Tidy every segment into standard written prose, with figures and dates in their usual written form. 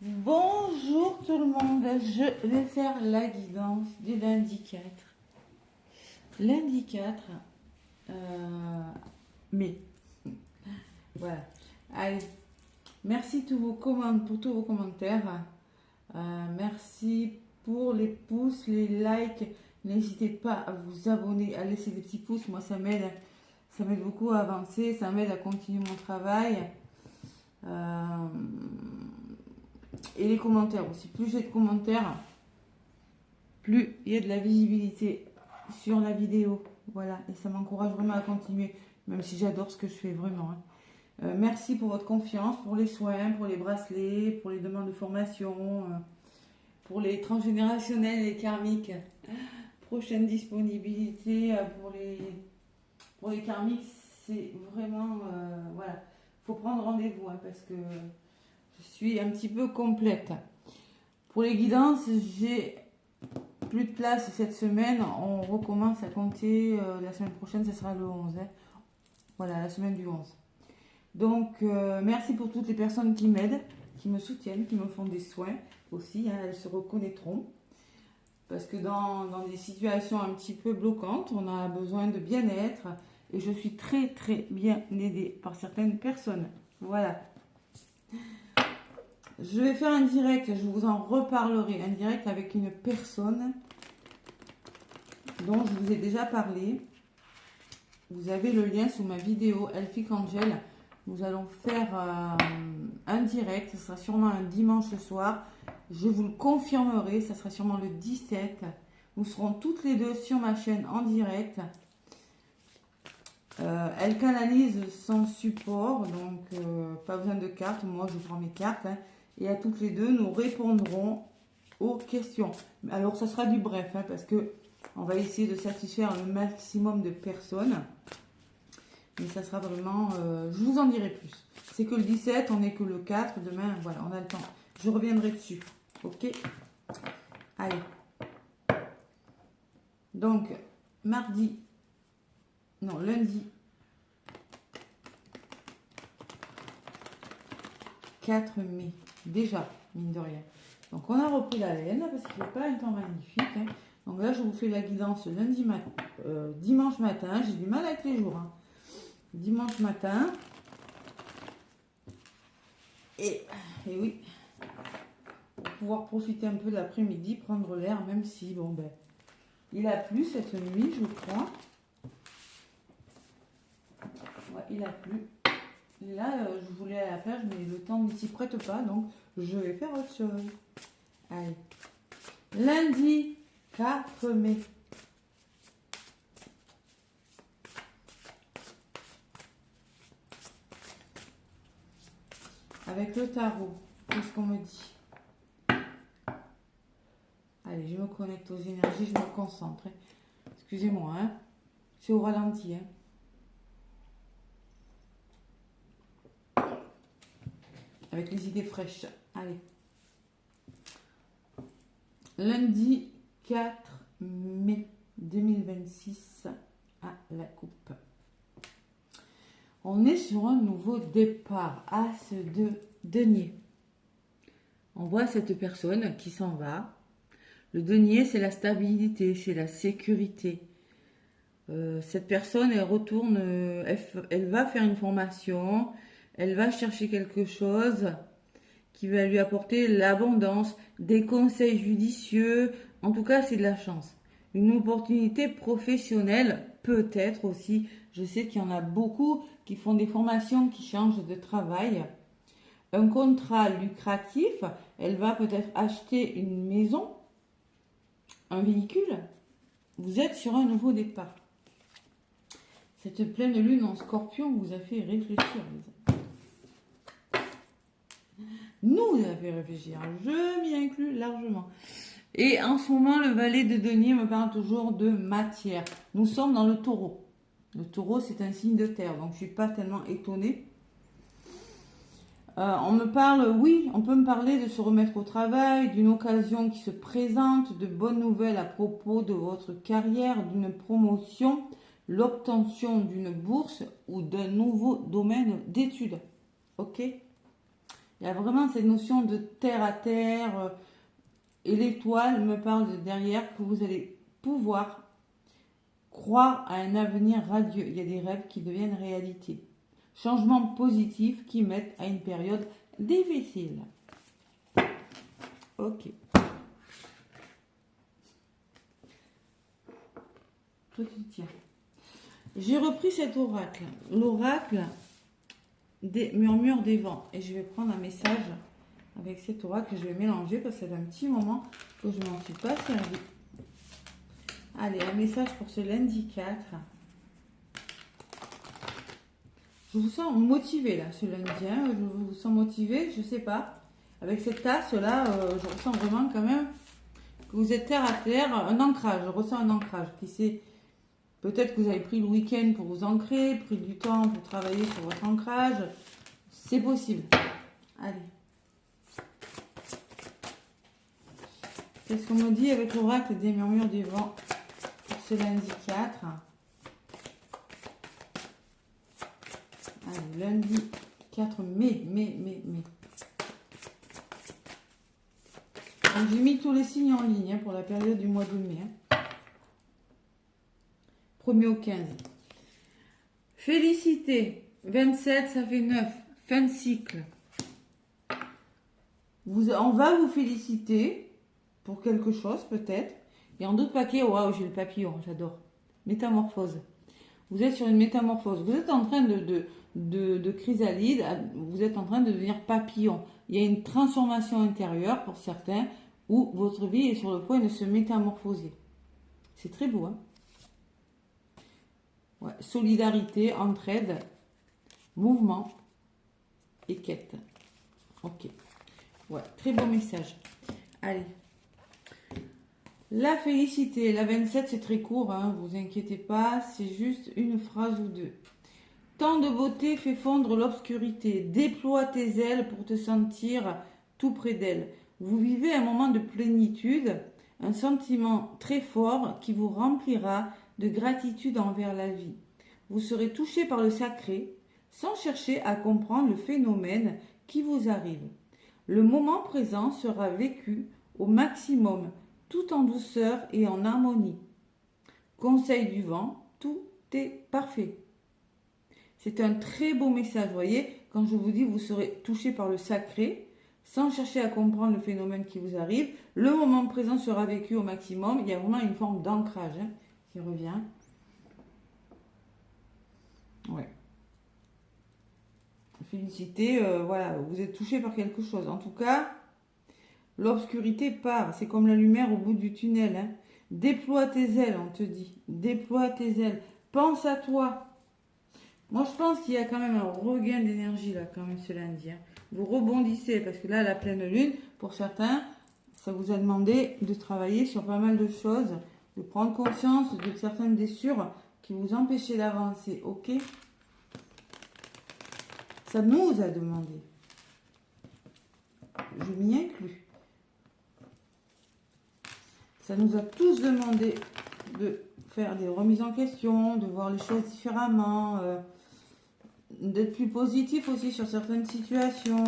Bonjour tout le monde, je vais faire la guidance du lundi 4. Lundi 4 mai. Voilà. Allez, merci pour tous vos commentaires. Merci pour les pouces, les likes. N'hésitez pas à vous abonner, à laisser des petits pouces. Moi, ça m'aide beaucoup à avancer, ça m'aide à continuer mon travail. Et les commentaires aussi. Plus j'ai de commentaires, plus il y a de la visibilité sur la vidéo. Voilà, et ça m'encourage vraiment à continuer, même si j'adore ce que je fais vraiment. Merci pour votre confiance, pour les soins, pour les bracelets, pour les demandes de formation, pour les transgénérationnels et les karmiques. Prochaine disponibilité pour les karmiques, c'est vraiment... voilà, il faut prendre rendez-vous parce que je suis un petit peu complète. Pour les guidances, j'ai plus de place cette semaine. On recommence à compter la semaine prochaine, ce sera le 11. Voilà, la semaine du 11. Donc, merci pour toutes les personnes qui m'aident, qui me soutiennent, qui me font des soins aussi. Elles se reconnaîtront. Parce que dans des situations un petit peu bloquantes, on a besoin de bien-être. Et je suis très, très bien aidée par certaines personnes. Voilà. Je vais faire un direct, je vous en reparlerai, un direct avec une personne dont je vous ai déjà parlé. Vous avez le lien sous ma vidéo Elfic Angel. Nous allons faire un direct, ce sera sûrement un dimanche soir. Je vous le confirmerai, ça sera sûrement le 17. Nous serons toutes les deux sur ma chaîne en direct. Elle canalise son support, donc pas besoin de cartes. Moi, je prends mes cartes. Et à toutes les deux, nous répondrons aux questions. Alors, ça sera du bref, parce que on va essayer de satisfaire le maximum de personnes. Mais ça sera vraiment... je vous en dirai plus. C'est que le 17, on n'est que le 4. Demain, voilà, on a le temps. Je reviendrai dessus. Ok? Allez. Donc, lundi 4 mai. Déjà, mine de rien. Donc, on a repris la laine parce qu'il ne fait pas un temps magnifique. Donc là, je vous fais la guidance dimanche matin. J'ai du mal avec les jours. Dimanche matin. Et oui, pour pouvoir profiter un peu de l'après-midi, prendre l'air, même si, bon, ben, il a plu cette nuit, je crois. Ouais, il a plu. Et là, je voulais aller à la plage, mais le temps ne s'y prête pas, donc je vais faire autre chose. Allez. Lundi 4 mai. Avec le tarot, qu'est-ce qu'on me dit? Allez, je me connecte aux énergies, je me concentre. Excusez-moi, c'est au ralenti. Avec les idées fraîches. Allez. Lundi 4 mai 2026 à la coupe. On est sur un nouveau départ. As de denier. On voit cette personne qui s'en va. Le denier, c'est la stabilité, c'est la sécurité. Cette personne, elle retourne, elle va faire une formation, elle va chercher quelque chose qui va lui apporter l'abondance, des conseils judicieux. En tout cas, c'est de la chance. Une opportunité professionnelle, peut-être aussi. Je sais qu'il y en a beaucoup qui font des formations, qui changent de travail. Un contrat lucratif, elle va peut-être acheter une maison, un véhicule. Vous êtes sur un nouveau départ. Cette pleine lune en Scorpion vous a fait réfléchir. Nous a fait réfléchir. Je m'y inclus largement. Et en ce moment, le valet de denier me parle toujours de matière. Nous sommes dans le taureau. Le taureau, c'est un signe de terre, donc je ne suis pas tellement étonnée. On peut me parler de se remettre au travail, d'une occasion qui se présente, de bonnes nouvelles à propos de votre carrière, d'une promotion, l'obtention d'une bourse ou d'un nouveau domaine d'études. Ok? Il y a vraiment cette notion de terre à terre. Et l'étoile me parle de derrière que vous allez pouvoir croire à un avenir radieux. Il y a des rêves qui deviennent réalité. Changements positifs qui mettent à une période difficile. Ok. Toi, tu tiens. J'ai repris cet oracle. L'oracle des murmures des vents. Et je vais prendre un message avec cet oracle. Je vais mélanger parce que ça fait un petit moment que je ne m'en suis pas servi. Allez, un message pour ce lundi 4. Je vous sens motivé là, ce lundi. Hein. Je vous sens motivé, je sais pas. Avec cette tasse là, je ressens vraiment quand même que vous êtes terre à terre. Un ancrage, je ressens un ancrage. Qui sait, peut-être que vous avez pris le week-end pour vous ancrer, pris du temps pour travailler sur votre ancrage. C'est possible. Allez. Qu'est-ce qu'on me dit avec l'oracle des murmures des vents pour ce lundi 4? Allez, lundi 4 mai. J'ai mis tous les signes en ligne hein, pour la période du mois de mai. Hein. 1er au 15. Félicité. 27, ça fait 9. Fin de cycle. On va vous féliciter pour quelque chose peut-être. Et en d'autres paquets, waouh, j'ai le papillon, j'adore. Métamorphose. Vous êtes sur une métamorphose. Vous êtes en train de chrysalide, vous êtes en train de devenir papillon. Il y a une transformation intérieure pour certains où votre vie est sur le point de se métamorphoser. C'est très beau, hein? Ouais. Solidarité, entraide, mouvement et quête. Ok. Ouais, très beau message. Allez. La félicité, la 27, c'est très court, hein, vous inquiétez pas, c'est juste une phrase ou deux. Tant de beauté fait fondre l'obscurité, déploie tes ailes pour te sentir tout près d'elle. Vous vivez un moment de plénitude, un sentiment très fort qui vous remplira de gratitude envers la vie. Vous serez touché par le sacré, sans chercher à comprendre le phénomène qui vous arrive. Le moment présent sera vécu au maximum, tout en douceur et en harmonie. Conseil du vent, tout est parfait. C'est un très beau message, vous voyez, quand je vous dis vous serez touché par le sacré, sans chercher à comprendre le phénomène qui vous arrive, le moment présent sera vécu au maximum, il y a vraiment une forme d'ancrage hein, qui revient. Ouais. Félicité, voilà, vous êtes touché par quelque chose. En tout cas, l'obscurité part, c'est comme la lumière au bout du tunnel. Hein. Déploie tes ailes, on te dit. Déploie tes ailes. Pense à toi. Moi, je pense qu'il y a quand même un regain d'énergie, là, quand même, ce lundi. Hein. Vous rebondissez, parce que là, la pleine lune, pour certains, ça vous a demandé de travailler sur pas mal de choses, de prendre conscience de certaines blessures qui vous empêchaient d'avancer. Ok ? Ça nous a demandé. Je m'y inclus. Ça nous a tous demandé de faire des remises en question, de voir les choses différemment, d'être plus positif aussi sur certaines situations,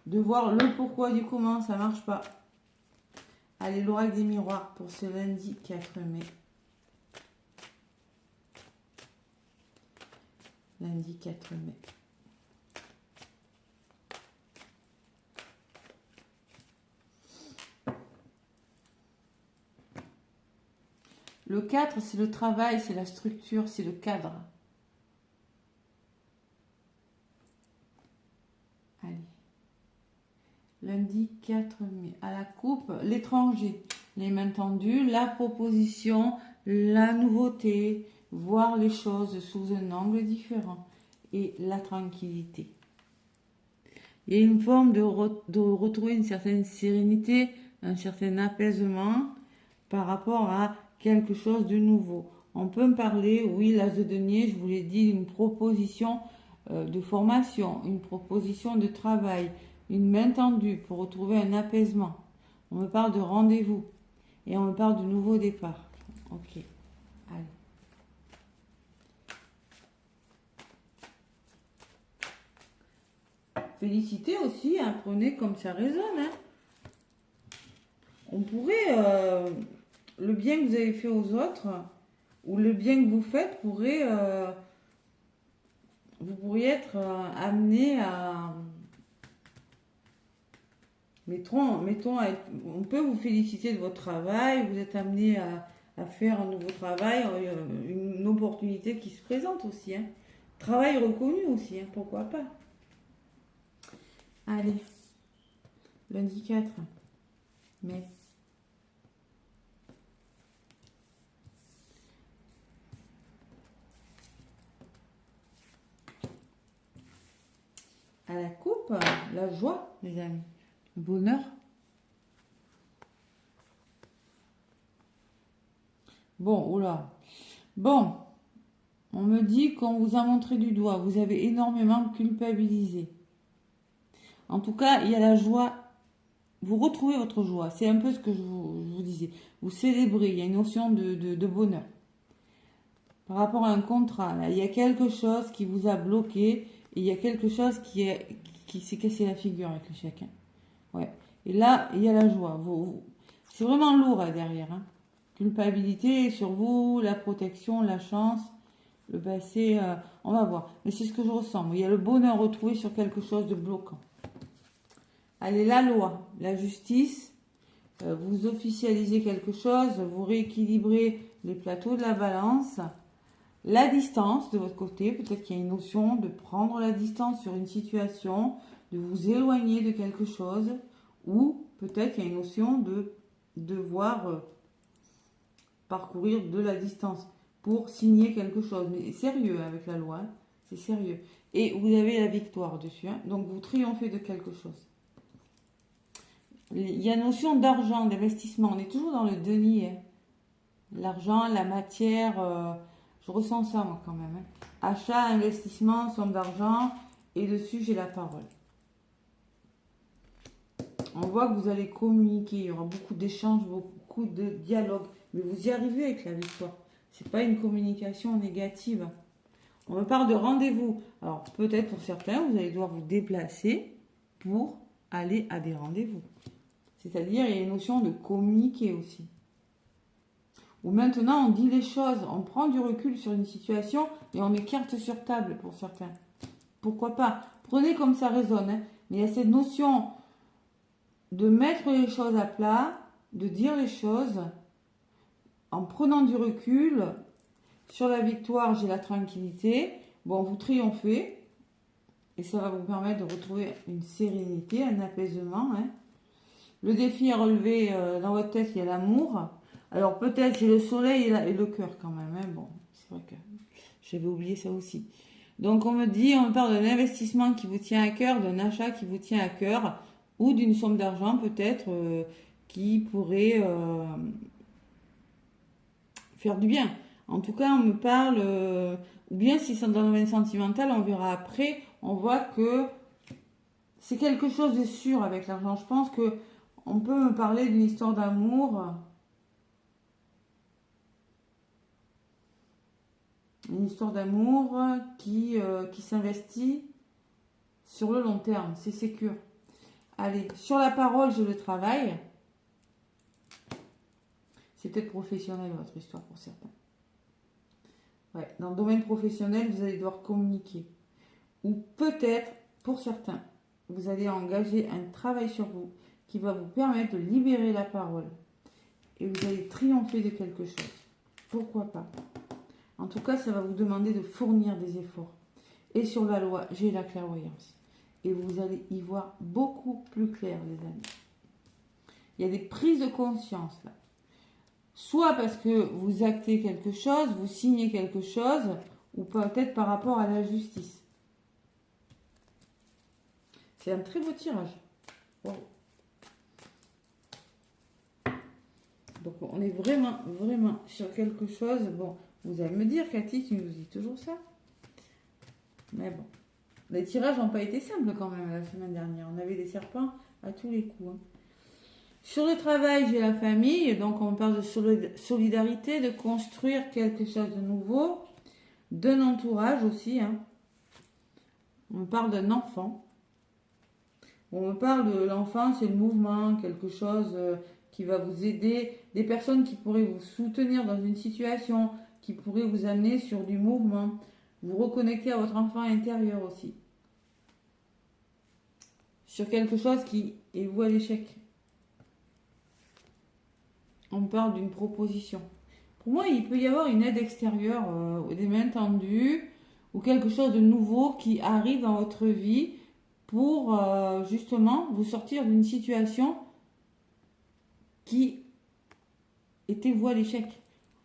de voir le pourquoi du comment, ça marche pas. Allez, l'oracle des miroirs pour ce lundi 4 mai. Lundi 4 mai. Le 4, c'est le travail, c'est la structure, c'est le cadre. Allez. Lundi 4 mai. À la coupe, l'étranger. Les mains tendues, la proposition, la nouveauté, voir les choses sous un angle différent. Et la tranquillité. Il y a une forme de retrouver une certaine sérénité, un certain apaisement par rapport à quelque chose de nouveau. On peut me parler, oui, l'as de denier, je vous l'ai dit, une proposition de formation, une proposition de travail, une main tendue pour retrouver un apaisement. On me parle de rendez-vous et on me parle de nouveau départ. Ok, allez. félicitez aussi, hein, prenez comme ça résonne. Hein. On pourrait, le bien que vous avez fait aux autres, ou le bien que vous faites, vous pourriez être amené à... Mettons, on peut vous féliciter de votre travail, vous êtes amené à faire un nouveau travail, une opportunité qui se présente aussi. Hein. Travail reconnu aussi, hein, pourquoi pas. Allez, lundi 4 mai. À la coupe, la joie, les amis, le bonheur. Bon, oula. Bon, on me dit qu'on vous a montré du doigt, vous avez énormément culpabilisé. En tout cas, il y a la joie. Vous retrouvez votre joie. C'est un peu ce que je vous disais. Vous célébrez. Il y a une notion de bonheur. Par rapport à un contrat, là, il y a quelque chose qui vous a bloqué. Et il y a quelque chose qui s'est cassé la figure avec le chacun. Ouais. Et là, il y a la joie. C'est vraiment lourd là, derrière. Hein. Culpabilité sur vous, la protection, la chance, le passé. On va voir. Mais c'est ce que je ressens. Il y a le bonheur retrouvé sur quelque chose de bloquant. Allez, la loi, la justice, vous officialisez quelque chose, vous rééquilibrez les plateaux de la balance, la distance de votre côté, peut-être qu'il y a une notion de prendre la distance sur une situation, de vous éloigner de quelque chose, ou peut-être qu'il y a une notion de devoir parcourir de la distance pour signer quelque chose. Mais sérieux avec la loi, hein, c'est sérieux. Et vous avez la victoire dessus, hein, donc vous triomphez de quelque chose. Il y a une notion d'argent, d'investissement. On est toujours dans le denier. Hein. L'argent, la matière, je ressens ça moi quand même. Hein. Achat, investissement, somme d'argent. Et dessus, j'ai la parole. On voit que vous allez communiquer. Il y aura beaucoup d'échanges, beaucoup de dialogues. Mais vous y arrivez avec la victoire. Ce n'est pas une communication négative. On me parle de rendez-vous. Alors peut-être pour certains, vous allez devoir vous déplacer pour aller à des rendez-vous. C'est-à-dire, il y a une notion de communiquer aussi. Ou maintenant, on dit les choses, on prend du recul sur une situation et on met carte sur table pour certains. Pourquoi pas? Prenez comme ça résonne. Hein. Mais il y a cette notion de mettre les choses à plat, de dire les choses en prenant du recul. Sur la victoire, j'ai la tranquillité. Bon, vous triomphez et ça va vous permettre de retrouver une sérénité, un apaisement. Hein. Le défi à relever dans votre tête, il y a l'amour. Alors peut-être j'ai le soleil et le cœur quand même. Hein. Bon, c'est vrai que j'avais oublié ça aussi. Donc on me parle d'un investissement qui vous tient à cœur, d'un achat qui vous tient à cœur, ou d'une somme d'argent peut-être qui pourrait faire du bien. En tout cas, on me parle, ou bien si c'est dans le domaine sentimental, on verra après. On voit que c'est quelque chose de sûr avec l'argent. Je pense que on peut me parler d'une histoire d'amour. Une histoire d'amour qui s'investit sur le long terme. C'est sécure. Allez, sur la parole, j'ai le travail. C'est peut-être professionnel votre histoire pour certains. Ouais, dans le domaine professionnel, vous allez devoir communiquer. Ou peut-être, pour certains, vous allez engager un travail sur vous qui va vous permettre de libérer la parole. Et vous allez triompher de quelque chose. Pourquoi pas? En tout cas, ça va vous demander de fournir des efforts. Et sur la loi, j'ai la clairvoyance. Et vous allez y voir beaucoup plus clair, les amis. Il y a des prises de conscience, là. Soit parce que vous actez quelque chose, vous signez quelque chose, ou peut-être par rapport à la justice. C'est un très beau tirage. Wow. Donc on est vraiment sur quelque chose. Bon, vous allez me dire, Cathy, tu nous dis toujours ça. Mais bon, les tirages n'ont pas été simples quand même la semaine dernière. On avait des serpents à tous les coups. Hein. Sur le travail, j'ai la famille. Donc on parle de solidarité, de construire quelque chose de nouveau. D'un entourage aussi. Hein. On parle d'un enfant. On me parle de l'enfance et le mouvement, quelque chose qui va vous aider, des personnes qui pourraient vous soutenir dans une situation, qui pourraient vous amener sur du mouvement, vous reconnecter à votre enfant intérieur aussi. Sur quelque chose qui est voué à l'échec. On me parle d'une proposition. Pour moi, il peut y avoir une aide extérieure, des mains tendues, ou quelque chose de nouveau qui arrive dans votre vie pour justement vous sortir d'une situation qui était vouée à l'échec,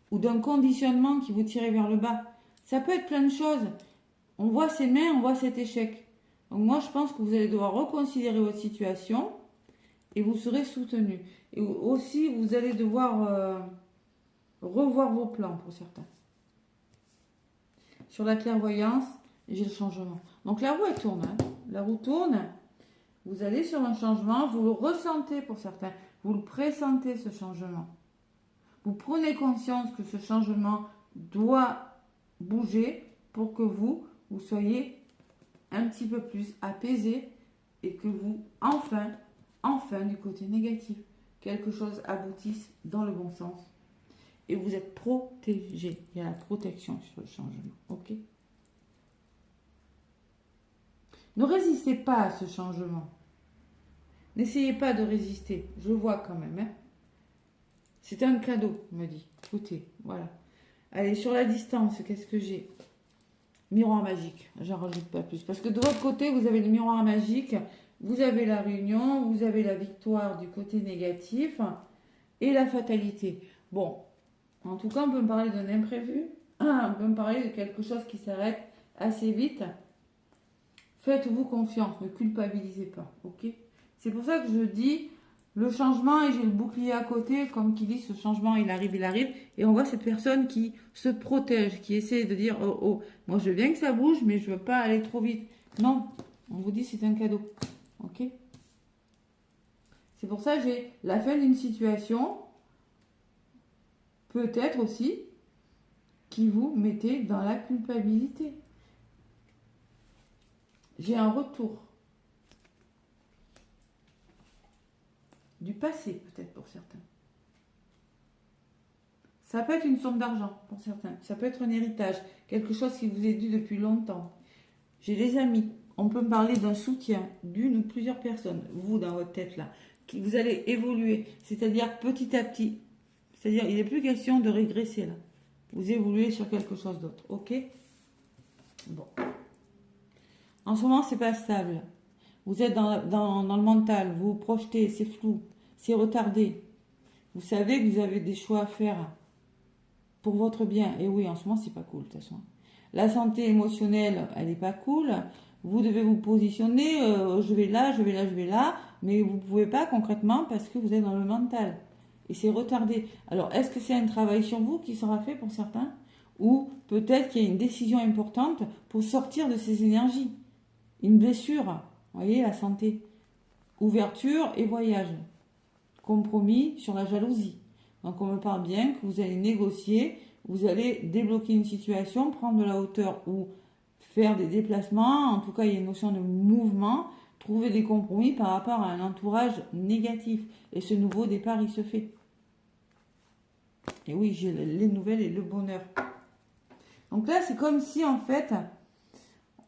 ou d'un conditionnement qui vous tirait vers le bas. Ça peut être plein de choses. On voit ces mains, on voit cet échec. Donc moi, je pense que vous allez devoir reconsidérer votre situation et vous serez soutenu. Et aussi, vous allez devoir revoir vos plans pour certains. Sur la clairvoyance, j'ai le changement. Donc la roue, elle tourne. Hein. La roue tourne. Vous allez sur un changement, vous le ressentez pour certains. Vous le pressentez, ce changement. Vous prenez conscience que ce changement doit bouger pour que vous soyez un petit peu plus apaisé et que vous, enfin, du côté négatif, quelque chose aboutisse dans le bon sens. Et vous êtes protégé. Il y a la protection sur le changement. Ok ? Ne résistez pas à ce changement. N'essayez pas de résister. Je le vois quand même. Hein. C'est un cadeau, me dit. Écoutez, voilà. Allez, sur la distance, qu'est-ce que j'ai ? Miroir magique. J'en rajoute pas plus. Parce que de votre côté, vous avez le miroir magique. Vous avez la réunion. Vous avez la victoire du côté négatif. Et la fatalité. Bon. En tout cas, on peut me parler d'un imprévu. On peut me parler de quelque chose qui s'arrête assez vite. Faites-vous confiance. Ne culpabilisez pas. Ok ? C'est pour ça que je dis le changement, et j'ai le bouclier à côté, comme qui dit ce changement, il arrive. Et on voit cette personne qui se protège, qui essaie de dire, oh, oh, moi je veux bien que ça bouge, mais je ne veux pas aller trop vite. Non, on vous dit c'est un cadeau. Ok ? C'est pour ça que j'ai la fin d'une situation, peut-être aussi, qui vous mettez dans la culpabilité. J'ai un retour. Du passé, peut-être pour certains. Ça peut être une somme d'argent pour certains. Ça peut être un héritage, quelque chose qui vous est dû depuis longtemps. J'ai des amis. On peut me parler d'un soutien d'une ou plusieurs personnes, vous dans votre tête là, qui vous allez évoluer, c'est-à-dire petit à petit. C'est-à-dire, il n'est plus question de régresser là. Vous évoluez sur quelque chose d'autre, ok ? Bon. En ce moment, c'est pas stable. Vous êtes dans le mental, vous vous projetez, c'est flou, c'est retardé. Vous savez que vous avez des choix à faire pour votre bien. Et oui, en ce moment, c'est pas cool, de toute façon. La santé émotionnelle, elle n'est pas cool. Vous devez vous positionner, je vais là, mais vous ne pouvez pas concrètement parce que vous êtes dans le mental. Et c'est retardé. Alors, est-ce que c'est un travail sur vous qui sera fait pour certains ? Ou peut-être qu'il y a une décision importante pour sortir de ces énergies. Une blessure, vous voyez, la santé. Ouverture et voyage. Compromis sur la jalousie. Donc on me parle bien que vous allez négocier, vous allez débloquer une situation, prendre de la hauteur ou faire des déplacements. En tout cas, il y a une notion de mouvement, trouver des compromis par rapport à un entourage négatif. Et ce nouveau départ, il se fait. Et oui, j'ai les nouvelles et le bonheur. Donc là, c'est comme si, en fait,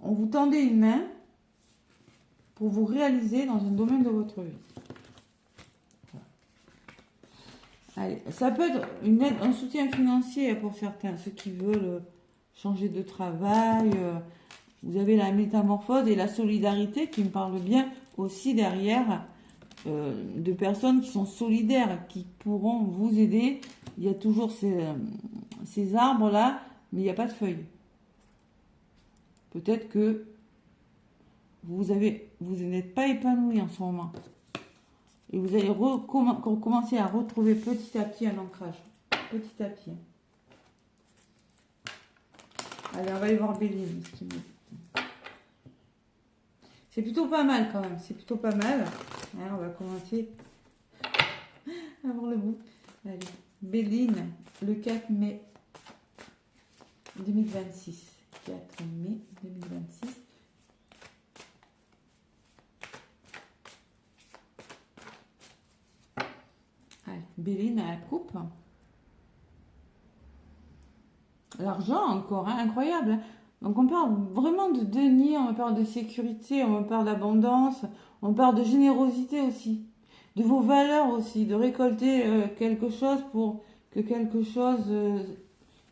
on vous tendait une main pour vous réaliser dans un domaine de votre vie. Allez, ça peut être une aide, un soutien financier pour certains, ceux qui veulent changer de travail. Vous avez la métamorphose et la solidarité qui me parle bien aussi derrière de personnes qui sont solidaires, qui pourront vous aider. Il y a toujours ces arbres-là, mais il n'y a pas de feuilles. Peut-être que vous n'êtes pas épanoui en ce moment. Et vous allez commencer à retrouver petit à petit un ancrage. Petit à petit. Allez, on va aller voir Béline. C'est plutôt pas mal quand même. C'est plutôt pas mal. Hein, on va commencer à voir le bout. Allez, Béline, le 4 mai 2026. 4 mai 2026. Béline à la coupe. L'argent encore, hein, incroyable. Hein. Donc on parle vraiment de denier, on parle de sécurité, on parle d'abondance, on parle de générosité aussi, de vos valeurs aussi, de récolter quelque chose pour que quelque chose,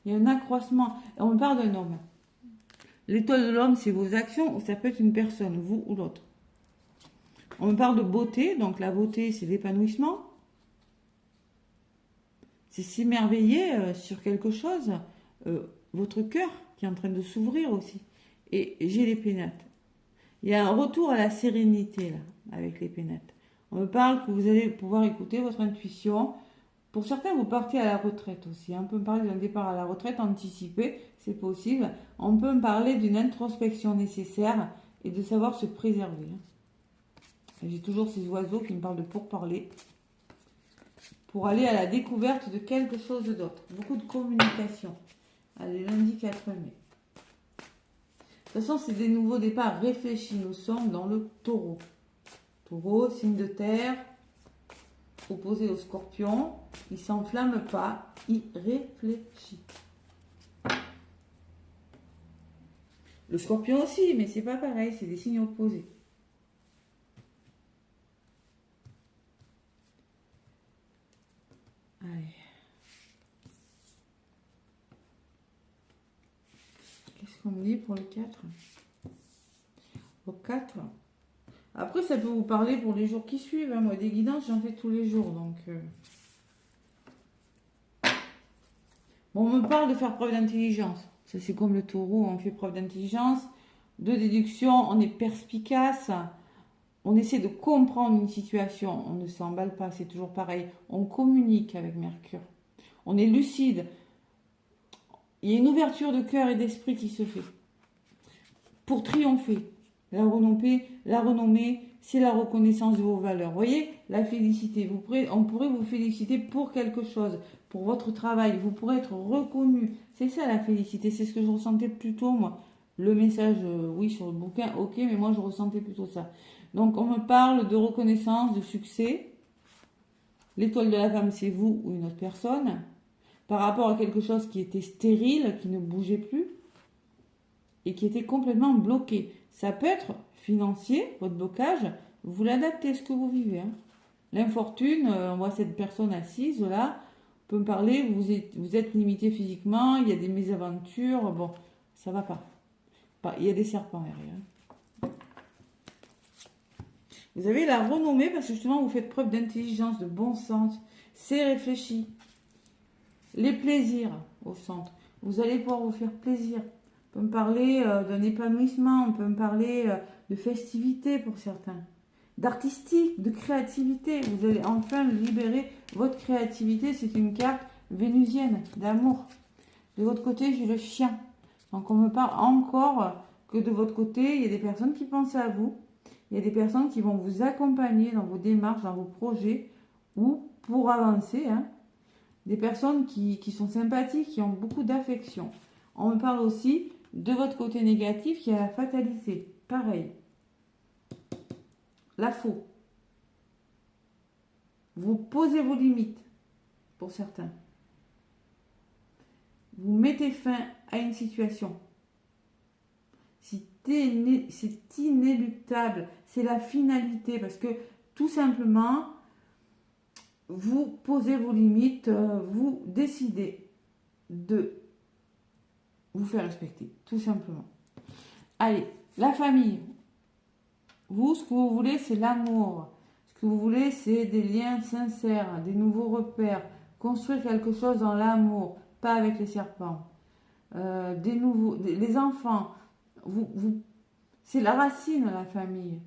il y ait un accroissement. Et on parle d'un homme. L'étoile de l'homme, c'est vos actions, ou ça peut être une personne, vous ou l'autre. On me parle de beauté, donc la beauté, c'est l'épanouissement. C'est s'émerveiller sur quelque chose. Votre cœur qui est en train de s'ouvrir aussi. Et j'ai les pénates. Il y a un retour à la sérénité là, avec les pénates. On me parle que vous allez pouvoir écouter votre intuition. Pour certains, vous partez à la retraite aussi. On peut me parler d'un départ à la retraite anticipé, c'est possible. On peut me parler d'une introspection nécessaire et de savoir se préserver. J'ai toujours ces oiseaux qui me parlent de pourparler pour aller à la découverte de quelque chose d'autre. Beaucoup de communication. Allez, lundi 4 mai. De toute façon, c'est des nouveaux départs réfléchis. Nous sommes dans le taureau. Taureau, signe de terre, opposé au scorpion. Il ne s'enflamme pas, il réfléchit. Le scorpion aussi, mais c'est pas pareil, c'est des signes opposés. Allez. Qu'est-ce qu'on me dit pour le 4 ? Au 4. Après, ça peut vous parler pour les jours qui suivent. Hein. Moi, des guidances, j'en fais tous les jours. Donc, bon, on me parle de faire preuve d'intelligence. Ça, c'est comme le taureau, on fait preuve d'intelligence, de déduction, on est perspicace, on essaie de comprendre une situation, on ne s'emballe pas, c'est toujours pareil. On communique avec Mercure. On est lucide. Il y a une ouverture de cœur et d'esprit qui se fait. Pour triompher. La renommée, c'est la reconnaissance de vos valeurs. Vous voyez, la félicité. On pourrait vous féliciter pour quelque chose, pour votre travail. Vous pourrez être reconnu. C'est ça la félicité. C'est ce que je ressentais plutôt, moi. Le message, oui, sur le bouquin, ok, mais moi, je ressentais plutôt ça. Donc, on me parle de reconnaissance, de succès. L'étoile de la femme, c'est vous ou une autre personne. Par rapport à quelque chose qui était stérile, qui ne bougeait plus et qui était complètement bloqué. Ça peut être financier, votre blocage, vous l'adaptez à ce que vous vivez. Hein. L'infortune, on voit cette personne assise là, on peut me parler, vous êtes limité physiquement, il y a des mésaventures, bon, ça va pas. Il y a des serpents derrière. Vous avez la renommée parce que justement vous faites preuve d'intelligence, de bon sens, c'est réfléchi. Les plaisirs au centre, vous allez pouvoir vous faire plaisir. On peut me parler d'un épanouissement, on peut me parler de festivité pour certains, d'artistique, de créativité. Vous allez enfin libérer votre créativité. C'est une carte vénusienne d'amour. De votre côté, j'ai le chien. Donc on me parle encore que de votre côté, il y a des personnes qui pensent à vous. Il y a des personnes qui vont vous accompagner dans vos démarches, dans vos projets ou pour avancer. Hein. Des personnes qui sont sympathiques, qui ont beaucoup d'affection. On me parle aussi de votre côté négatif, qui a la fatalité. Pareil. La faux. Vous posez vos limites, pour certains. Vous mettez fin à une situation. C'est inéluctable. C'est la finalité, parce que tout simplement, vous posez vos limites, vous décidez de vous faire respecter, tout simplement. Allez, la famille. Vous, ce que vous voulez, c'est l'amour. Ce que vous voulez, c'est des liens sincères, des nouveaux repères. Construire quelque chose dans l'amour, pas avec les serpents. Les enfants. C'est la racine, la famille.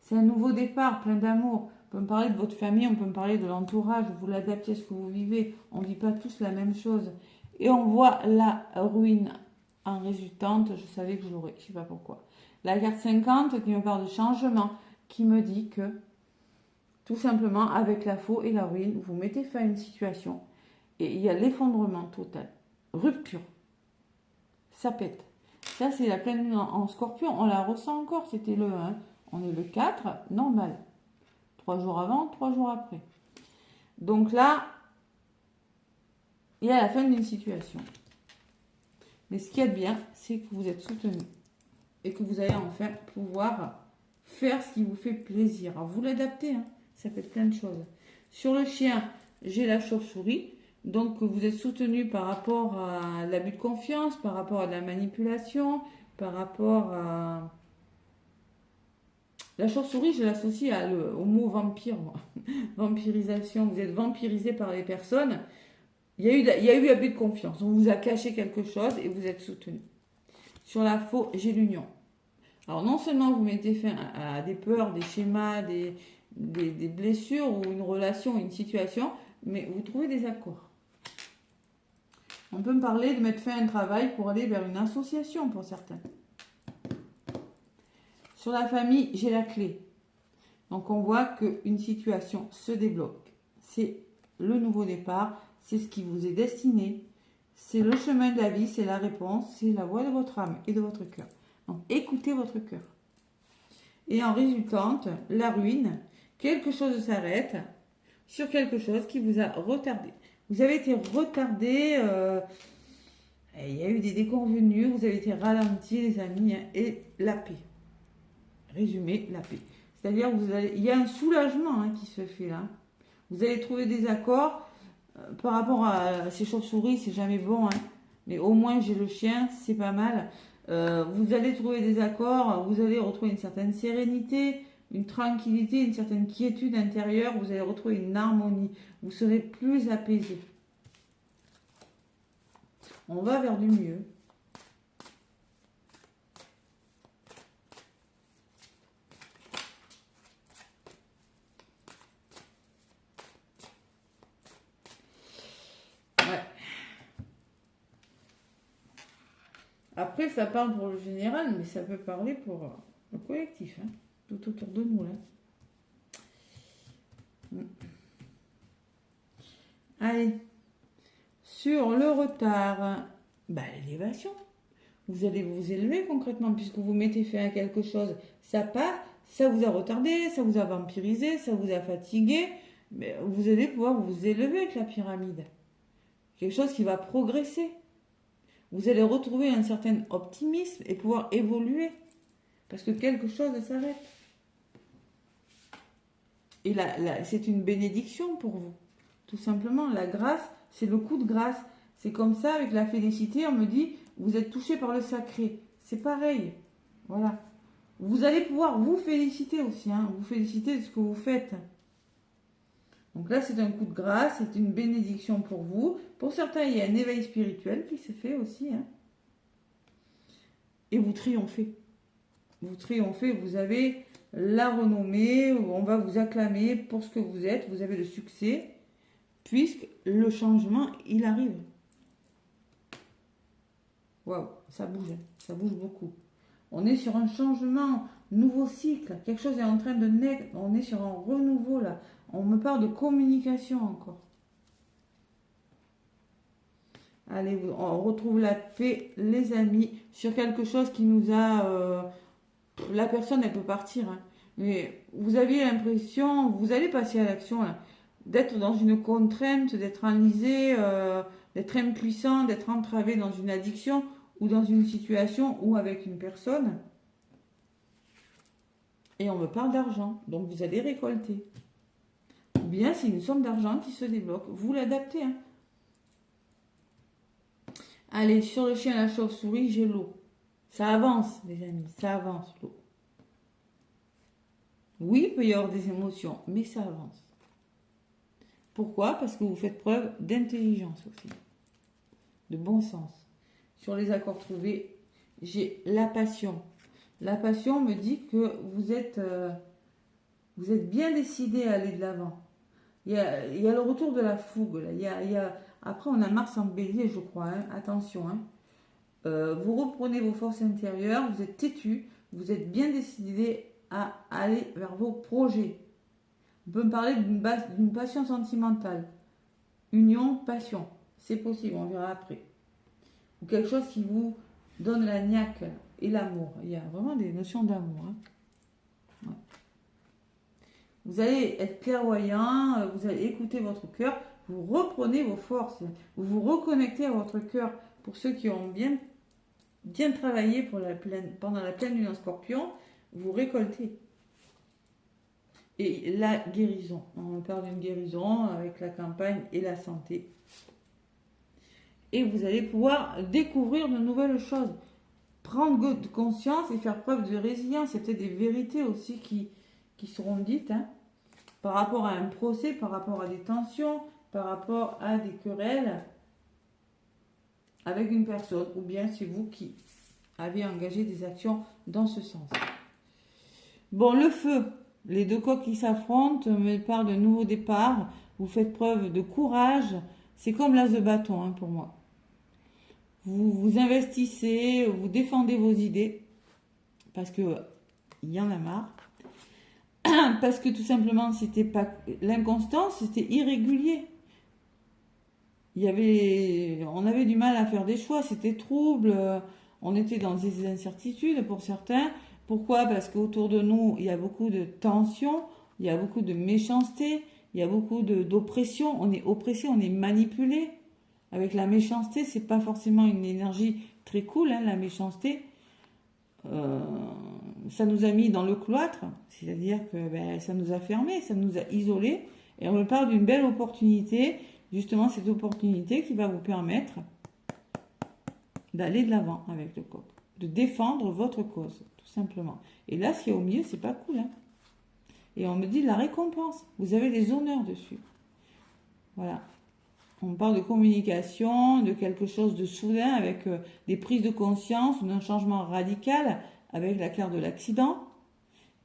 C'est un nouveau départ, plein d'amour. On peut me parler de votre famille, on peut me parler de l'entourage. Vous l'adaptez à ce que vous vivez. On ne vit pas tous la même chose. Et on voit la ruine en résultante, je savais que je l'aurais, je ne sais pas pourquoi. La carte 50 qui me parle de changement, qui me dit que, tout simplement, avec la faux et la ruine, vous mettez fin à une situation et il y a l'effondrement total. Rupture. Ça pète. Ça, c'est la pleine lune en scorpion, on la ressent encore, c'était le 1. On est le 4, normal. 3 jours avant, 3 jours après. Donc là, il y a la fin d'une situation. Mais ce qu'il y a de bien, c'est que vous êtes soutenu. Et que vous allez enfin pouvoir faire ce qui vous fait plaisir. Alors vous l'adaptez, hein, ça fait plein de choses. Sur le chien, j'ai la chauve-souris. Donc vous êtes soutenu par rapport à l'abus de confiance, par rapport à de la manipulation, par rapport à... La chauve-souris, je l'associe au mot vampire, moi. Vampirisation, vous êtes vampirisé par les personnes. Il y a eu abus de confiance. On vous a caché quelque chose et vous êtes soutenu. Sur la faux, j'ai l'union. Alors non seulement vous mettez fin à des peurs, des schémas, des blessures ou une relation, une situation, mais vous trouvez des accords. On peut me parler de mettre fin à un travail pour aller vers une association pour certains. Sur la famille, j'ai la clé. Donc on voit qu'une situation se débloque. C'est le nouveau départ, c'est ce qui vous est destiné. C'est le chemin de la vie, c'est la réponse, c'est la voix de votre âme et de votre cœur. Donc écoutez votre cœur. Et en résultante, la ruine, quelque chose s'arrête sur quelque chose qui vous a retardé. Vous avez été retardé, il y a eu des déconvenus, vous avez été ralenti les amis, hein, et la paix. Résumé, la paix. C'est-à-dire il y a un soulagement, hein, qui se fait là. Vous allez trouver des accords par rapport à ces chauves-souris, c'est jamais bon, hein, mais au moins j'ai le chien, c'est pas mal. Vous allez trouver des accords, vous allez retrouver une certaine sérénité, une tranquillité, une certaine quiétude intérieure, vous allez retrouver une harmonie, vous serez plus apaisé. On va vers du mieux. Après, ça parle pour le général, mais ça peut parler pour le collectif, hein, tout autour de nous, là. Allez, sur le retard, l'élévation. Vous allez vous élever concrètement, puisque vous mettez fin à quelque chose. Ça part, ça vous a retardé, ça vous a vampirisé, ça vous a fatigué, mais vous allez pouvoir vous élever avec la pyramide. Quelque chose qui va progresser. Vous allez retrouver un certain optimisme et pouvoir évoluer. Parce que quelque chose s'arrête. Et c'est une bénédiction pour vous. Tout simplement, la grâce, c'est le coup de grâce. C'est comme ça, avec la félicité, on me dit, vous êtes touché par le sacré. C'est pareil. Voilà. Vous allez pouvoir vous féliciter aussi, hein, vous féliciter de ce que vous faites. Donc là, c'est un coup de grâce, c'est une bénédiction pour vous. Pour certains, il y a un éveil spirituel qui se fait aussi, hein. Et vous triomphez. Vous triomphez, vous avez la renommée, on va vous acclamer pour ce que vous êtes, vous avez le succès, puisque le changement, il arrive. Waouh, ça bouge beaucoup. On est sur un changement, nouveau cycle, quelque chose est en train de naître, on est sur un renouveau là. On me parle de communication encore. Allez, on retrouve la paix, les amis, sur quelque chose qui nous a... la personne, elle peut partir, hein. Mais vous aviez l'impression, vous allez passer à l'action, là, d'être dans une contrainte, d'être enlisé, d'être impuissant, d'être entravé dans une addiction ou dans une situation ou avec une personne. Et on me parle d'argent, donc vous allez récolter. Ou bien c'est une somme d'argent qui se débloque. Vous l'adaptez, hein. Allez, sur le chien, la chauve-souris, j'ai l'eau. Ça avance, les amis, ça avance, l'eau. Oui, il peut y avoir des émotions, mais ça avance. Pourquoi? Parce que vous faites preuve d'intelligence aussi, de bon sens. Sur les accords trouvés, j'ai la passion. La passion me dit que vous êtes bien décidé à aller de l'avant. Il y a le retour de la fougue. Là. Après, on a Mars en bélier, je crois. Hein. Attention. Hein. Vous reprenez vos forces intérieures, vous êtes têtu, vous êtes bien décidé à aller vers vos projets. On peut me parler d'une passion sentimentale. Union, passion. C'est possible, on verra après. Ou quelque chose qui vous donne la niaque et l'amour. Il y a vraiment des notions d'amour. Hein. Ouais. Vous allez être clairvoyant, vous allez écouter votre cœur, vous reprenez vos forces, vous vous reconnectez à votre cœur. Pour ceux qui ont bien travaillé pendant la pleine lune en Scorpion, vous récoltez. Et la guérison, on parle d'une guérison avec la campagne et la santé. Et vous allez pouvoir découvrir de nouvelles choses, prendre conscience et faire preuve de résilience. C'est peut-être des vérités aussi qui seront dites, hein, par rapport à un procès, par rapport à des tensions, par rapport à des querelles avec une personne, ou bien c'est vous qui avez engagé des actions dans ce sens. Bon, le feu, les deux coqs qui s'affrontent me parlent de nouveau départ. Vous faites preuve de courage. C'est comme l'as de bâton, hein, pour moi. Vous vous investissez, vous défendez vos idées parce que il y en a marre. Parce que tout simplement, c'était pas l'inconstance, c'était irrégulier. On avait du mal à faire des choix, c'était trouble, on était dans des incertitudes pour certains. Pourquoi? Parce qu'autour de nous, il y a beaucoup de tensions, il y a beaucoup de méchanceté, il y a beaucoup d'oppression. On est oppressé, on est manipulé. Avec la méchanceté, c'est pas forcément une énergie très cool, hein, la méchanceté. Ça nous a mis dans le cloître, c'est-à-dire que ça nous a fermés, ça nous a isolés. Et on me parle d'une belle opportunité, justement cette opportunité qui va vous permettre d'aller de l'avant avec le coq, de défendre votre cause, tout simplement. Et là, ce qu'il y a au milieu, c'est pas cool, hein. Et on me dit la récompense, vous avez des honneurs dessus. Voilà. On parle de communication, de quelque chose de soudain avec des prises de conscience, d'un changement radical avec la carte de l'accident.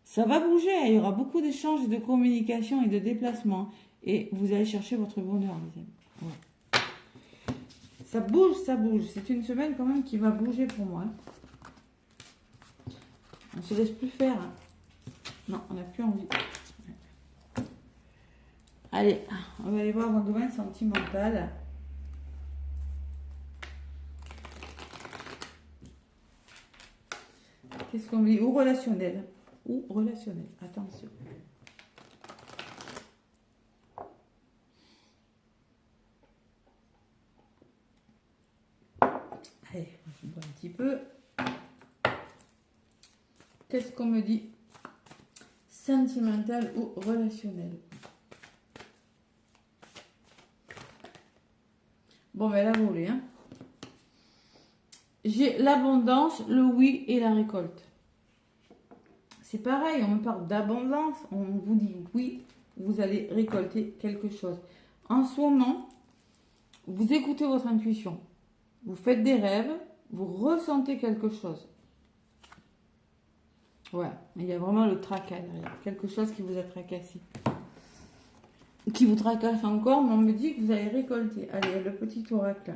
Ça va bouger, il y aura beaucoup d'échanges, de communication et de déplacements. Et vous allez chercher votre bonheur, les amis. Ouais. Ça bouge, ça bouge. C'est une semaine quand même qui va bouger pour moi. On ne se laisse plus faire. Hein. Non, on n'a plus envie. Allez, on va aller voir dans le domaine sentimental. Qu'est-ce qu'on dit? Ou relationnel. Ou relationnel. Attention. Allez, je bois un petit peu. Qu'est-ce qu'on me dit? Sentimental ou relationnel? Bon, ben la volée, hein. J'ai l'abondance, le oui et la récolte. C'est pareil, on me parle d'abondance, on vous dit oui, vous allez récolter quelque chose. En ce moment, vous écoutez votre intuition, vous faites des rêves, vous ressentez quelque chose. Ouais, il y a vraiment le tracas derrière, quelque chose qui vous a tracassé. Qui vous tracasse encore, mais on me dit que vous allez récolter. Allez, le petit oracle.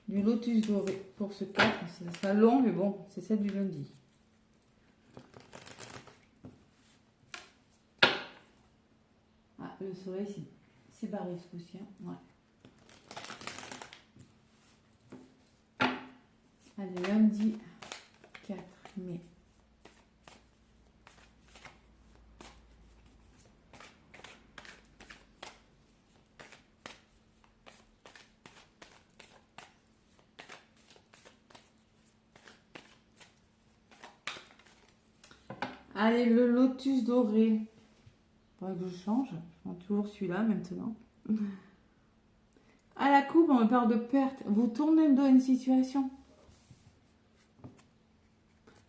Du lotus doré pour ce 4. C'est ça long, mais bon, c'est celle du lundi. Ah, le soleil, c'est barré ce coup-ci. Hein. Ouais. Allez, lundi 4 mai. Allez, le lotus doré. Faudrait que je change. Je prends toujours celui-là maintenant. À la coupe, on me parle de perte. Vous tournez le dos à une situation.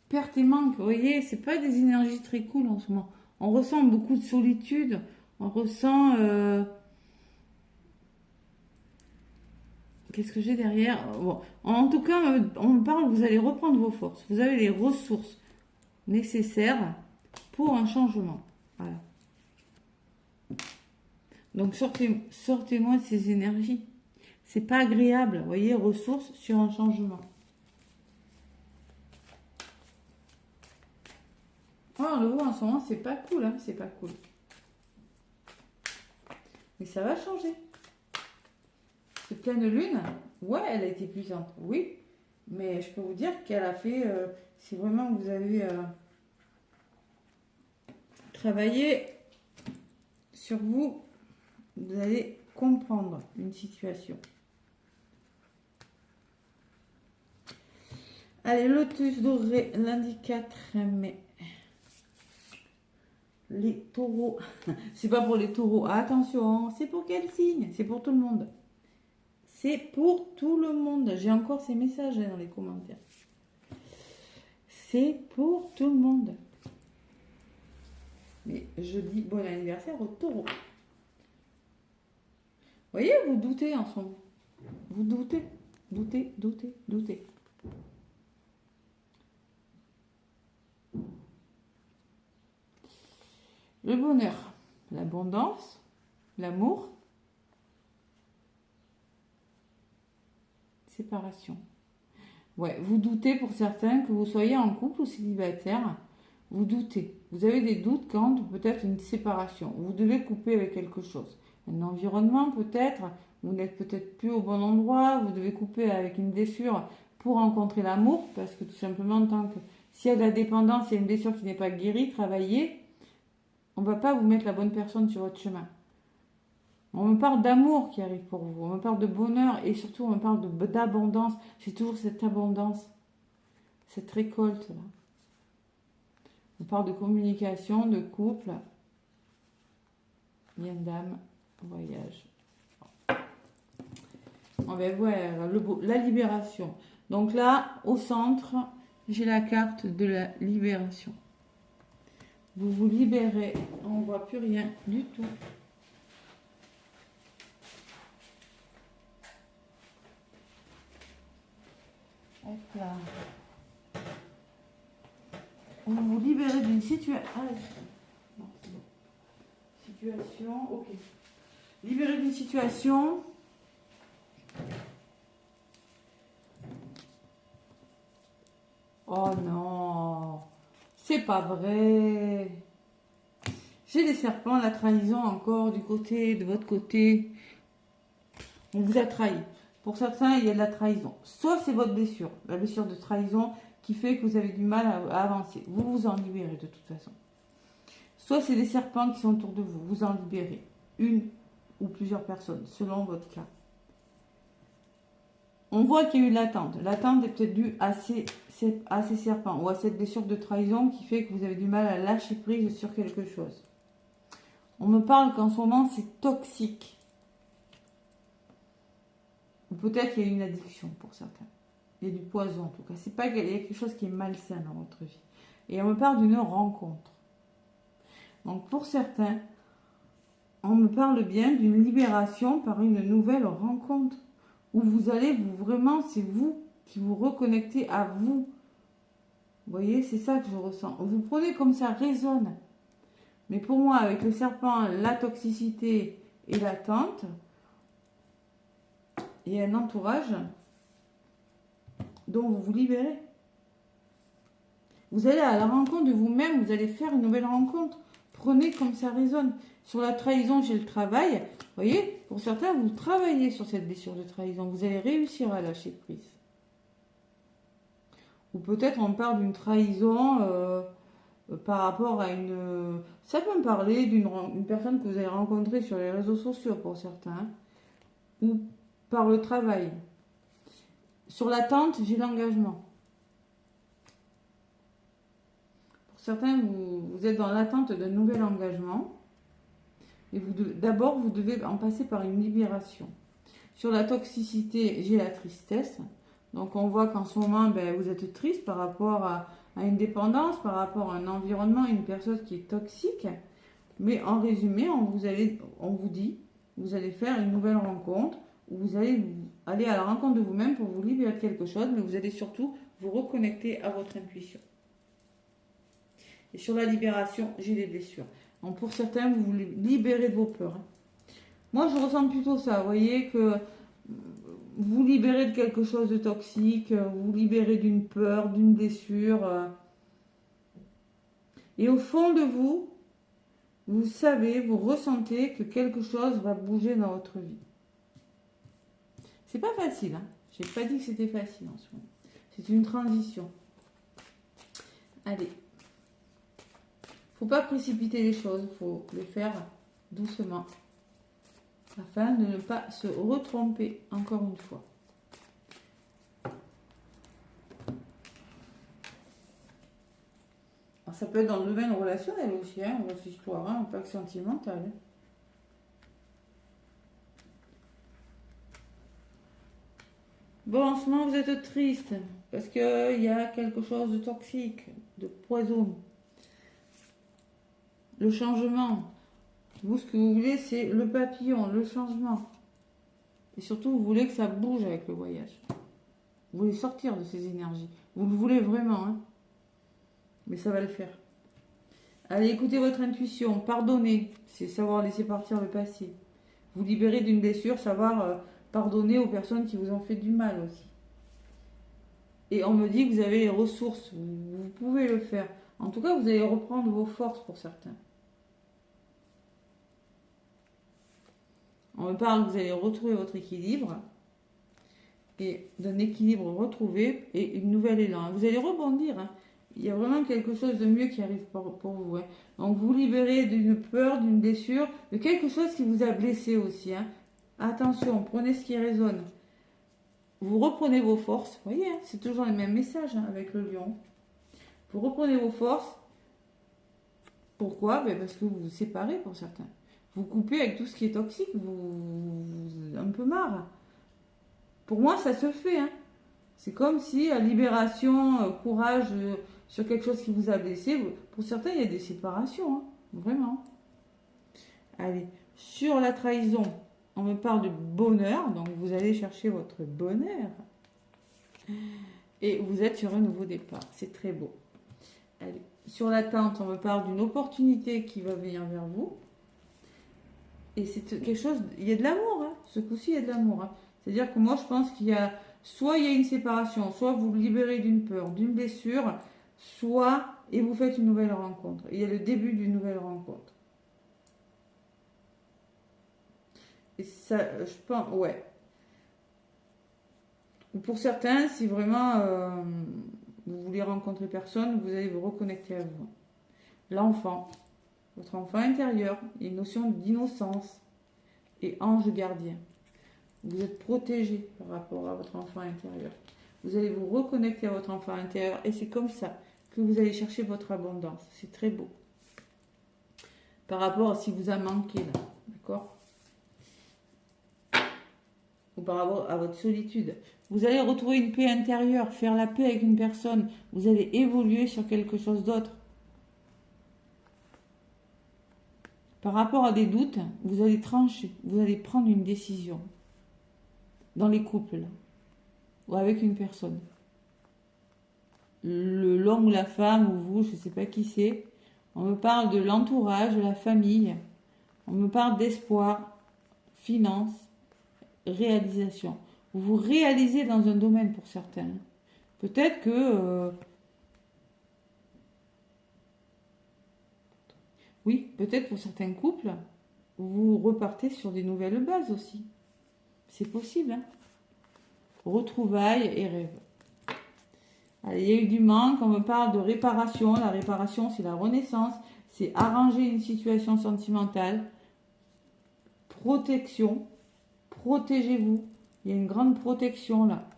Perte et manque, vous voyez, c'est pas des énergies très cool en ce moment. On ressent beaucoup de solitude. On ressent... Qu'est-ce que j'ai derrière? Bon. En tout cas, on me parle que vous allez reprendre vos forces. Vous avez les ressources nécessaires pour un changement. Voilà. Donc sortez-moi de ces énergies. C'est pas agréable, vous voyez, ressources sur un changement. Oh, on le voit en ce moment, c'est pas cool, hein, c'est pas cool. Mais ça va changer. Cette pleine lune, ouais, elle a été puissante, oui. Mais je peux vous dire qu'elle a fait, si vraiment vous avez travailler sur vous. Vous allez comprendre une situation. Allez, lotus doré, lundi 4 mai. Les taureaux. C'est pas pour les taureaux. Attention, c'est pour quel signe? C'est pour tout le monde. C'est pour tout le monde. J'ai encore ces messages dans les commentaires. C'est pour tout le monde. Mais je dis bon anniversaire aux taureaux. Vous voyez, vous doutez en ce moment. Vous doutez. Doutez, doutez, doutez. Le bonheur, l'abondance, l'amour, séparation. Ouais, vous doutez pour certains que vous soyez en couple ou célibataire. Vous doutez. Vous avez des doutes quant peut-être une séparation. Vous devez couper avec quelque chose. Un environnement peut-être. Vous n'êtes peut-être plus au bon endroit. Vous devez couper avec une blessure pour rencontrer l'amour. Parce que tout simplement, tant que s'il y a de la dépendance, il y a une blessure qui n'est pas guérie, travaillée. On ne va pas vous mettre la bonne personne sur votre chemin. On me parle d'amour qui arrive pour vous. On me parle de bonheur et surtout on me parle d'abondance. J'ai toujours cette abondance, cette récolte là. On parle de communication, de couple, lien d'âme, voyage. On va voir la libération. Donc là, au centre, j'ai la carte de la libération. Vous vous libérez, on ne voit plus rien du tout. Hop là. Vous vous libérez d'une situation. Ah, non, c'est bon. Situation, ok. Libérez d'une situation. Oh non. C'est pas vrai. J'ai des serpents, la trahison encore du côté, de votre côté. On vous a trahi. Pour certains, il y a de la trahison. Soit c'est votre blessure, la blessure de trahison qui fait que vous avez du mal à avancer. Vous vous en libérez de toute façon. Soit c'est des serpents qui sont autour de vous. Vous en libérez. Une ou plusieurs personnes, selon votre cas. On voit qu'il y a eu l'attente. L'attente est peut-être due à ces serpents ou à cette blessure de trahison qui fait que vous avez du mal à lâcher prise sur quelque chose. On me parle qu'en ce moment, c'est toxique. Ou peut-être qu'il y a une addiction pour certains. Il y a du poison en tout cas. C'est pas qu'il y a quelque chose qui est malsain dans votre vie. Et on me parle d'une rencontre. Donc pour certains, on me parle bien d'une libération par une nouvelle rencontre. Où vous allez, vraiment, c'est vous qui vous reconnectez à vous. Vous voyez, c'est ça que je ressens. Vous prenez comme ça résonne. Mais pour moi, avec le serpent, la toxicité et l'attente, il y a un entourage dont vous vous libérez. Vous allez à la rencontre de vous-même, vous allez faire une nouvelle rencontre. Prenez comme ça résonne. Sur la trahison, j'ai le travail. Vous voyez, pour certains, vous travaillez sur cette blessure de trahison. Vous allez réussir à lâcher prise. Ou peut-être on parle d'une trahison par rapport à une... Ça peut me parler d'une personne que vous avez rencontrée sur les réseaux sociaux pour certains. Ou par le travail. Sur l'attente, j'ai l'engagement. Pour certains, vous êtes dans l'attente d'un nouvel engagement. Et d'abord, vous devez en passer par une libération. Sur la toxicité, j'ai la tristesse. Donc, on voit qu'en ce moment, vous êtes triste par rapport à une dépendance, par rapport à un environnement, une personne qui est toxique. Mais en résumé, on vous dit, vous allez faire une nouvelle rencontre, où vous allez aller à la rencontre de vous-même pour vous libérer de quelque chose, mais vous allez surtout vous reconnecter à votre intuition. Et sur la libération, j'ai les blessures. Donc pour certains, vous vous libérez de vos peurs. Moi, je ressens plutôt ça. Vous voyez que vous libérez de quelque chose de toxique, vous libérez d'une peur, d'une blessure. Et au fond de vous, vous savez, vous ressentez que quelque chose va bouger dans votre vie. C'est pas facile, hein. J'ai pas dit que c'était facile en ce moment. C'est une transition. Allez. Faut pas précipiter les choses, il faut les faire doucement. Afin de ne pas se retromper encore une fois. Alors, ça peut être dans le domaine relationnel aussi, hein, votre histoire, hein, pas que sentimentale. Hein. Bon, en ce moment, vous êtes triste parce qu'il y a quelque chose de toxique, de poison. Le changement. Vous, ce que vous voulez, c'est le papillon, le changement. Et surtout, vous voulez que ça bouge avec le voyage. Vous voulez sortir de ces énergies. Vous le voulez vraiment, hein. Mais ça va le faire. Allez, écoutez votre intuition. Pardonnez. C'est savoir laisser partir le passé. Vous libérer d'une blessure, savoir pardonner aux personnes qui vous ont fait du mal aussi. Et on me dit que vous avez les ressources. Vous pouvez le faire. En tout cas, vous allez reprendre vos forces pour certains. On me parle que vous allez retrouver votre équilibre. Et d'un équilibre retrouvé et une nouvelle élan. Vous allez rebondir. Hein. Il y a vraiment quelque chose de mieux qui arrive pour vous. Hein. Donc vous libérez d'une peur, d'une blessure, de quelque chose qui vous a blessé aussi. Hein. Attention, prenez ce qui résonne. Vous reprenez vos forces. Vous voyez, hein, c'est toujours le même message hein, avec le lion. Vous reprenez vos forces. Pourquoi? Parce que vous vous séparez pour certains. Vous coupez avec tout ce qui est toxique. Vous un peu marre. Pour moi, ça se fait. Hein. C'est comme si libération, courage sur quelque chose qui vous a blessé. Pour certains, il y a des séparations. Hein. Vraiment. Allez, sur la trahison, on me parle de bonheur. Donc, vous allez chercher votre bonheur. Et vous êtes sur un nouveau départ. C'est très beau. Allez, sur l'attente, on me parle d'une opportunité qui va venir vers vous. Et c'est quelque chose... Il y a de l'amour. Hein. Ce coup-ci, il y a de l'amour. Hein. C'est-à-dire que moi, je pense qu'il y a... Soit il y a une séparation, soit vous vous libérez d'une peur, d'une blessure, soit... Et vous faites une nouvelle rencontre. Il y a le début d'une nouvelle rencontre. Et ça, je pense... Ouais. Pour certains, si vraiment vous voulez rencontrer personne, vous allez vous reconnecter à vous. L'enfant. Votre enfant intérieur. Il y a une notion d'innocence. Et ange gardien. Vous êtes protégé par rapport à votre enfant intérieur. Vous allez vous reconnecter à votre enfant intérieur et c'est comme ça que vous allez chercher votre abondance. C'est très beau. Par rapport à ce qui vous a manqué là. D'accord? Ou par rapport à votre solitude. Vous allez retrouver une paix intérieure, faire la paix avec une personne. Vous allez évoluer sur quelque chose d'autre. Par rapport à des doutes, vous allez trancher. Vous allez prendre une décision. Dans les couples, là, ou avec une personne. L'homme ou la femme, ou vous, je ne sais pas qui c'est. On me parle de l'entourage, de la famille. On me parle d'espoir, finance, réalisation. Vous vous réalisez dans un domaine pour certains. Peut-être que... oui, peut-être pour certains couples, vous repartez sur des nouvelles bases aussi. C'est possible, hein. Retrouvailles et rêves. Allez, il y a eu du manque, on me parle de réparation. La réparation, c'est la renaissance. C'est arranger une situation sentimentale. Protection. Protégez-vous. Il y a une grande protection là.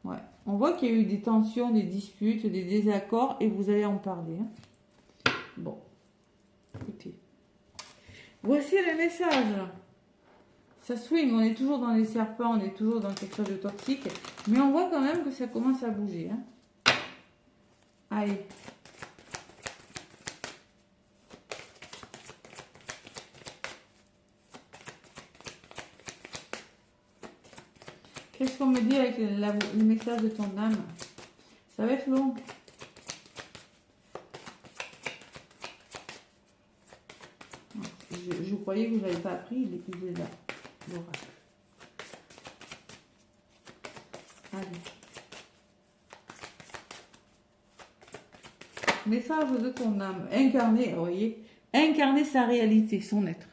Ouais. On voit qu'il y a eu des tensions, des disputes, des désaccords et vous allez en parler. Hein. Bon. Écoutez. Voici le message. Ça swing, on est toujours dans les serpents, on est toujours dans quelque chose de toxique. Mais on voit quand même que ça commence à bouger. Hein. Allez. Qu'est-ce qu'on me dit avec le message de ton âme? Ça va être long. Je croyais que je n'avais pas appris, il est là. L'oracle. Allez. Message de ton âme. Incarner, vous voyez, incarner sa réalité, son être.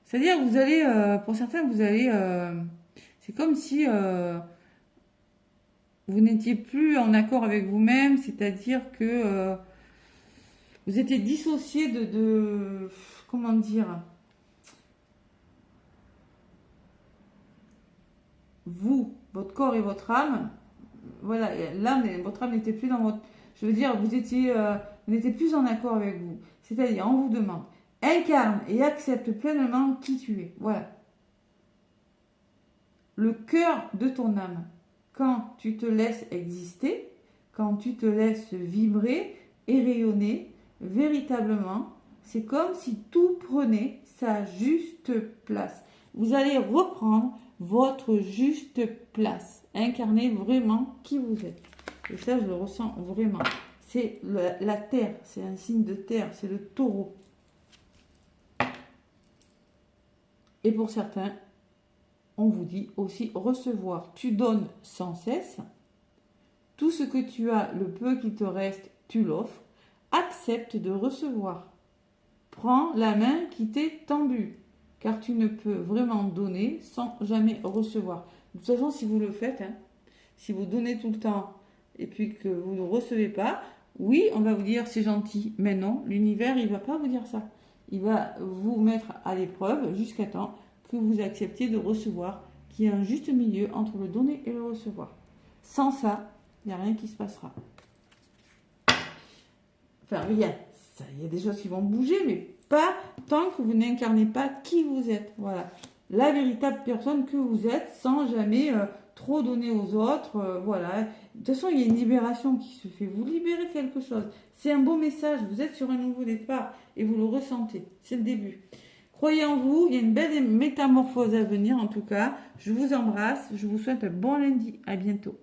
C'est-à-dire, vous allez, pour certains, vous allez, c'est comme si vous n'étiez plus en accord avec vous-même, c'est-à-dire que vous étiez dissocié comment dire, vous, votre corps et votre âme. Voilà, l'âme, votre âme n'était plus dans votre... Je veux dire, vous n'étiez plus en accord avec vous. C'est-à-dire, on vous demande, incarne et accepte pleinement qui tu es. Voilà. Le cœur de ton âme. Quand tu te laisses exister, quand tu te laisses vibrer et rayonner, véritablement, c'est comme si tout prenait sa juste place. Vous allez reprendre votre juste place. Incarner vraiment qui vous êtes. Et ça, je le ressens vraiment. C'est la terre, c'est un signe de terre, c'est le taureau. Et pour certains, on vous dit aussi recevoir. Tu donnes sans cesse. Tout ce que tu as, le peu qui te reste, tu l'offres. Accepte de recevoir. Prends la main qui t'est tendue, car tu ne peux vraiment donner sans jamais recevoir. De toute façon, si vous le faites, si vous donnez tout le temps et puis que vous ne recevez pas, oui, on va vous dire c'est gentil, mais non, l'univers, il ne va pas vous dire ça. Il va vous mettre à l'épreuve jusqu'à temps que vous acceptiez de recevoir, qu'il y ait un juste milieu entre le donner et le recevoir. Sans ça, il n'y a rien qui se passera. Enfin, rien. Il y a des choses qui vont bouger, mais pas tant que vous n'incarnez pas qui vous êtes. Voilà. La véritable personne que vous êtes, sans jamais trop donner aux autres. Voilà. De toute façon, il y a une libération qui se fait. Vous libérez quelque chose. C'est un beau message. Vous êtes sur un nouveau départ et vous le ressentez. C'est le début. Croyez en vous. Il y a une belle métamorphose à venir, en tout cas. Je vous embrasse. Je vous souhaite un bon lundi. À bientôt.